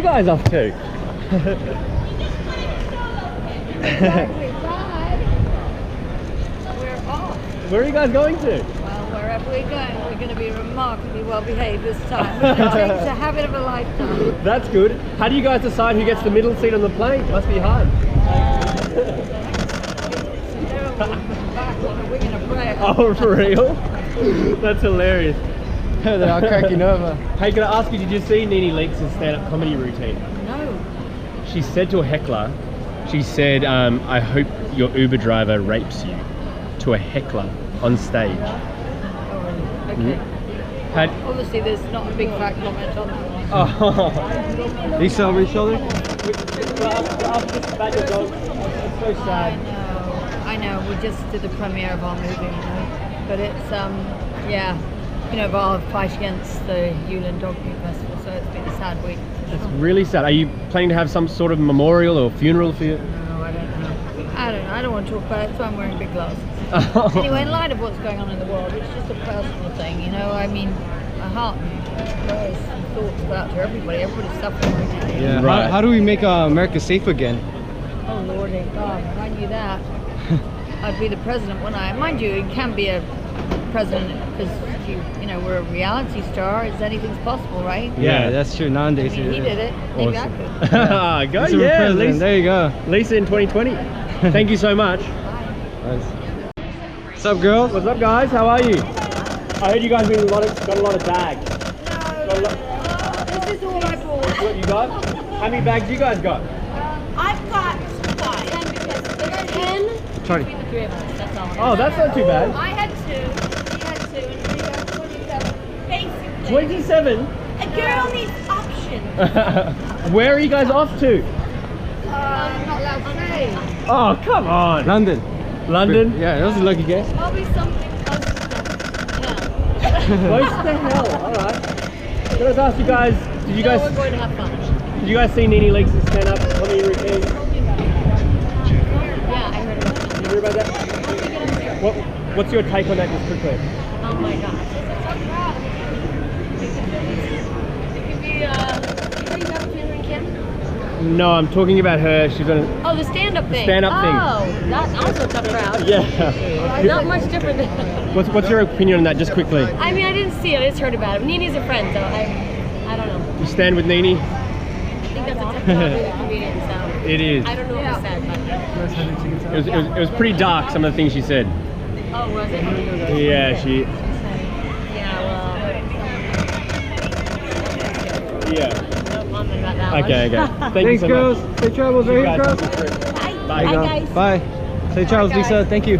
guys off to? Exactly. We're off. Where are you guys going to? Well, wherever we're going, we're going to be remarkably well behaved this time. We're going to change the habit of a lifetime. That's good. How do you guys decide who gets the middle seat on the plane? Must be hard. Oh, for real? That's hilarious. They're all cracking over. Hey, can I ask you, did you see NeNe Leakes' stand-up comedy routine? No. She said to a heckler, she said, I hope your Uber driver rapes you, to a heckler on stage. Oh, really? Okay. Obviously, there's not a big fat comment on that one. Oh. Lisa, over your shoulder? It's so sad. I know. We just did the premiere of our movie, you know. But it's, yeah, you know, of our fight against the Yulin Dog Meat Festival, so it's been a sad week. It's really sad. Are you planning to have some sort of memorial or funeral for you? No, I don't know. I don't want to talk about it, so I'm wearing big glasses. Anyway, in light of what's going on in the world, it's just a personal thing, you know. I mean, my heart and prayers and thoughts go out to everybody. Everybody's suffering right now. Yeah. Right. How do we make America safe again? Oh Lordy God, if I knew that, I'd be the president, wouldn't I? Mind you, you can be a president because you know, we're a reality star. Is anything's possible, right? Yeah, that's true. Nowadays, I mean, he did it. Maybe I could. Go, Lisa, yeah, president. Lisa. There you go. Lisa in 2020. Thank you so much. Nice. What's up, girls? What's up, guys? How are you? I heard you guys got a lot of bags. This is all I bought. What you got? How many bags you guys got? I've got 10. Sorry. Between the three of us, that's all. Oh, that's not too bad. I had 2, he had 2, and we got 27. Basically, 27? a girl needs options. Where are you guys off to? I'm not allowed to say. Oh, come on. London. London? Yeah, that was a lucky guess. Probably something close to hell. Close to hell, alright. Can I just ask you guys, did you No, guys we're going to have fun. did you guys see NeNe Leakes' stand-up comedy routine? Yeah, I heard about that. Did you hear about that? What's your take on that just quickly? Oh my gosh. It could be, are you talking to Kim? No, I'm talking about her. She's gonna Oh, the stand-up thing. stand-up thing. Oh, that's also a tough crowd. Yeah. Not much different than What's your opinion on that just quickly? I mean, I didn't see it. I just heard about it. NeNe's a friend, so I don't know. You stand with NeNe? I think that's a tough crowd for the comedian, so It is. I don't know what I said, but It was pretty dark, some of the things she said. oh, was it? Yeah, she Yeah, well, yeah. no comment about that Okay, one. okay. Thank you Thanks, so girls. much. Safe travels, You right, guys girls? have a good trip. Bye. Bye. Bye, guys. Bye. Safe travels, Lisa. Thank you.